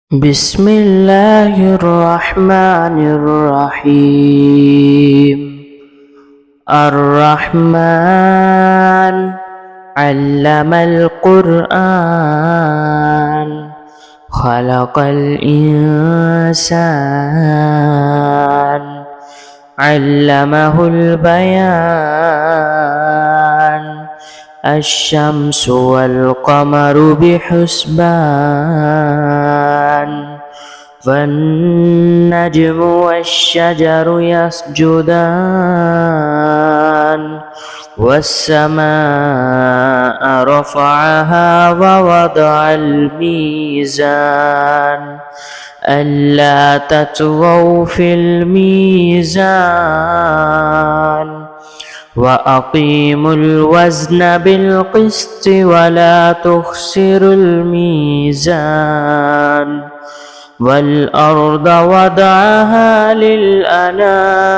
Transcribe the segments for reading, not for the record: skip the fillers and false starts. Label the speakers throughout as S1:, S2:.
S1: بسم الله الرحمن الرحيم. الرحمن علم القرآن خلق الإنسان علمه البيان الشمس والقمر بحسبان والنجم والشجر يسجدان والسماء رفعها ووضع الميزان ألا تطغوا في الميزان وأقيموا الوزن بالقسط ولا تخسروا الميزان والأرض وضعها للأنام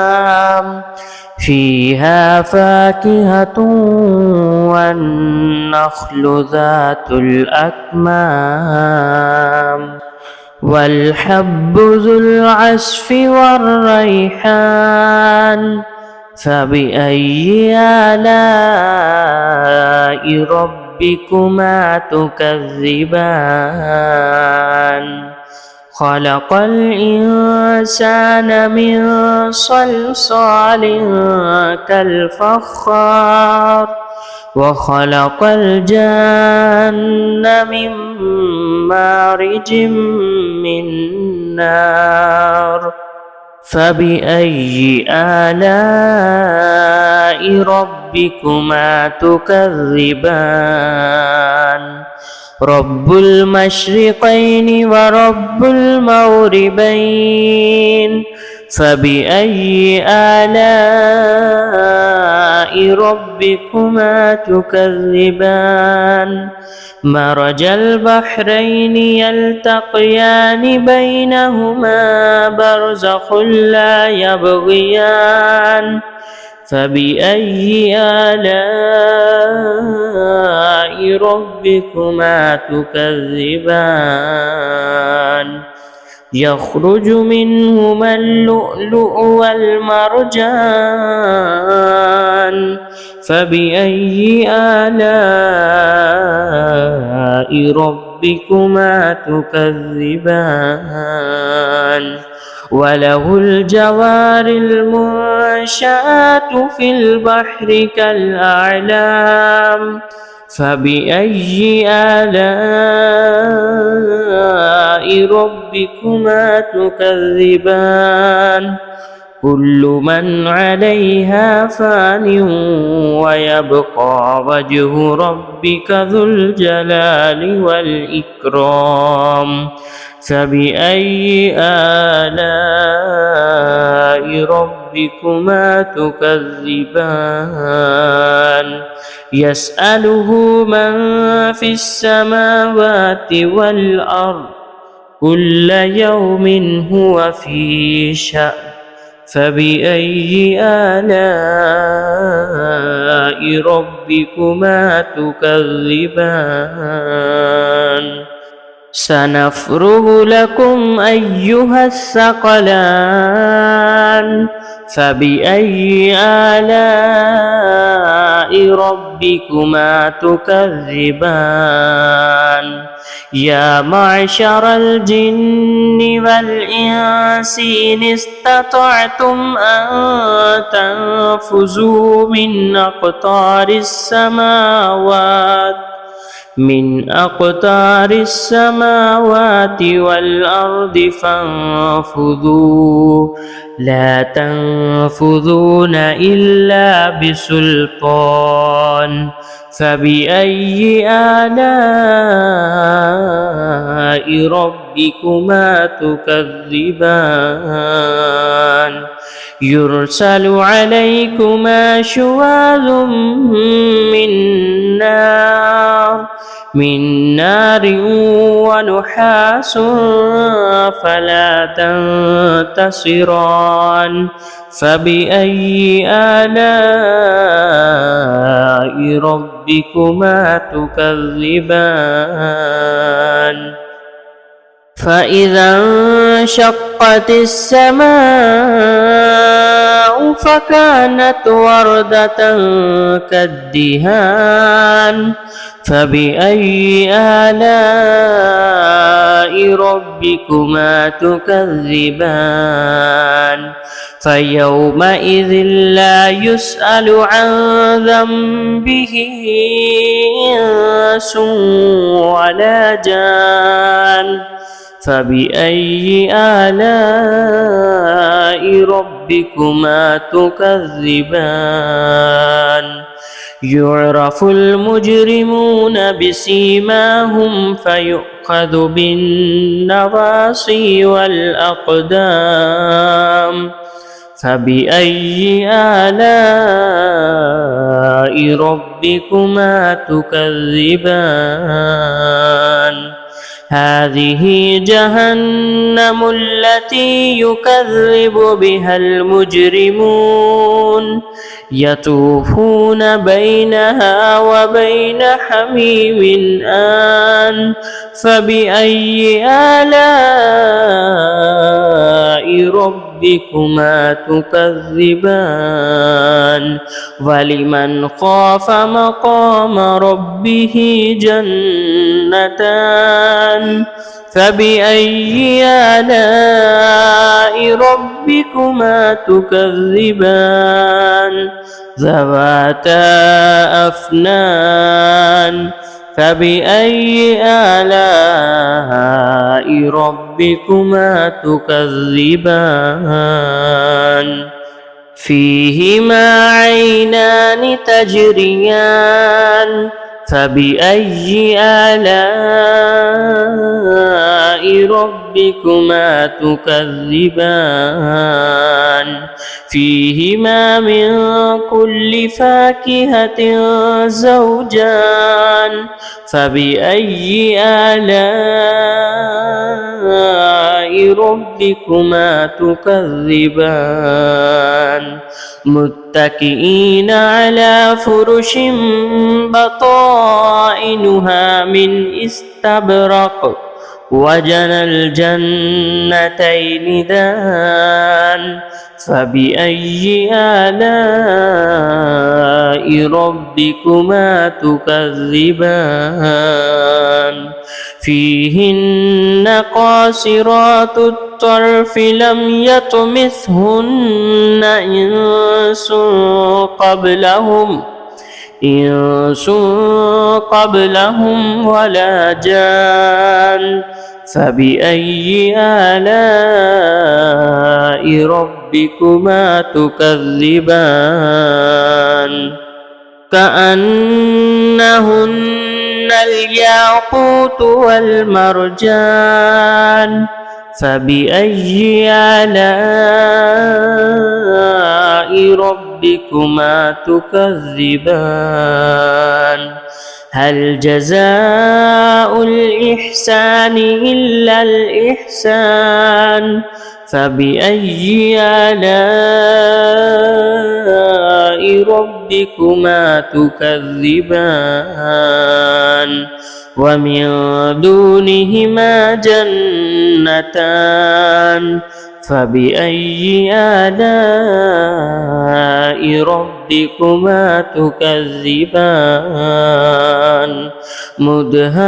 S1: فيها فاكهة والنخل ذات الأكمام والحب ذو العصف والريحان فبأي آلاء ربكما تكذبان خلق الإنسان من صلصال كالفخار وخلق الجن من مارج من نار فبأي آلاء ربكما تكذبان رب المشرقين ورب المغربين فبأي آلاء ربكما تكذبان مرج البحرين يلتقيان بينهما برزخ لا يبغيان فبأي آلاء ربكما تكذبان يخرج منهما اللؤلؤ والمرجان فبأي آلاء ربكما تكذبان وله الجوار المنشآت في البحر كالأعلام فبأي آلاء ربكما تكذبان كل من عليها فان ويبقى وجه ربك ذو الجلال والإكرام فبأي آلاء ربكما تكذبان يسأله من في السماوات والأرض كل يوم هو في شأن فبأي آلاء ربكما تكذبان سنفرغ لكم أيها الثقلان فبأي آلاء ربكما تكذبان يا معشر الجن والإنس إن استطعتم أن تنفذوا من أقطار السماوات والأرض فانفذوا لا تنفذون إلا بسلطان فبأي آلاء ربكما تكذبان يرسل عليكما شواظ من نار ونحاس فلا تنتصران فبأي آلاء ربكما تكذبان فإذا انشقت السماء فكانت وردة كالدهان فبأي آلاء ربكما تكذبان فيومئذ لا يسأل عن ذنبه إنس ولا جان فبأي آلاء ربكما تكذبان يعرف المجرمون بسيماهم فيؤخذ بالنواصي والأقدام فبأي آلاء ربكما تكذبان هذه جهنم التي يكذب بها المجرمون يطوفون بينها وبين حميم آن فبأي آلاء ربكما تكذبان ولمن خاف مقام ربه جنتان فبأي آلاء ربكما تكذبان ذواتا أفنان فبأي آلاء ربكما تكذبان فيهما عينان تجريان فبأي آلاء ربكما تكذبان فيهما من كل فاكهة زوجان فبأي آلاء ربكما تكذبان متكئين على فرش بطائنها من استبرق وجنى الجنتين دان فبأي آلاء ربكما تكذبان فيهن قاصرات الطرف لم يطمثهن إنس قبلهم ولا جان فبأي آلاء ربكما تكذبان كأنهن الياقوت والمرجان فبأي آلاء ربكما تكذبان هل جزاء الإحسان إلا الإحسان فبأي آلاء ربكما تكذبان ومن دونهما جنتان فبأي آلاء ربكما تكذبان مدهامتان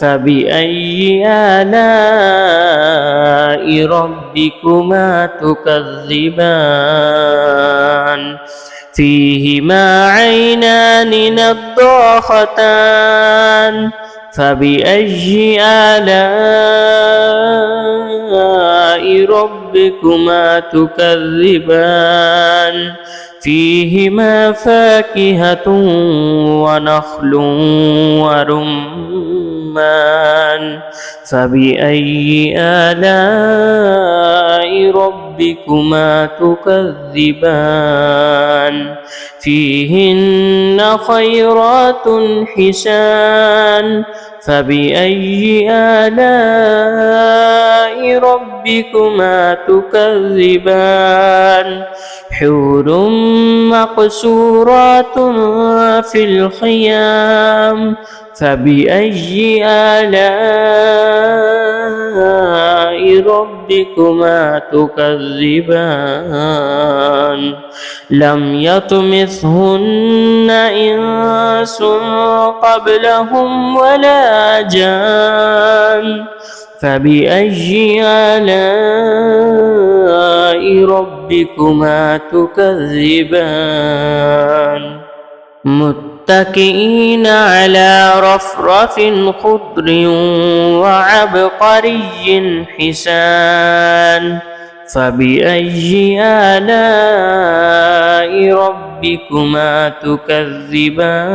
S1: فبأي آلاء ربكما تكذبان فيهما عينان نضاختان فبأي آلاء ربكما تكذبان فيهما فاكهة ونخل ورمان فبأي آلاء ربكما تكذبان فيهن خيرات حسان فبأي آلاء ربكما تكذبان حور مقصورات في الخيام فبأي آلاء ربكما تكذبان لم يطمثهن إنس قبلهم ولا جان فبأي آلاء ربكما تكذبان متكئين على رفرف خضر وعبقري حسان فبأي آلاء ربكما تكذبان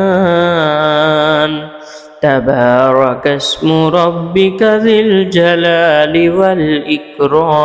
S1: تبارك اسم ربك ذي الجلال والإكرام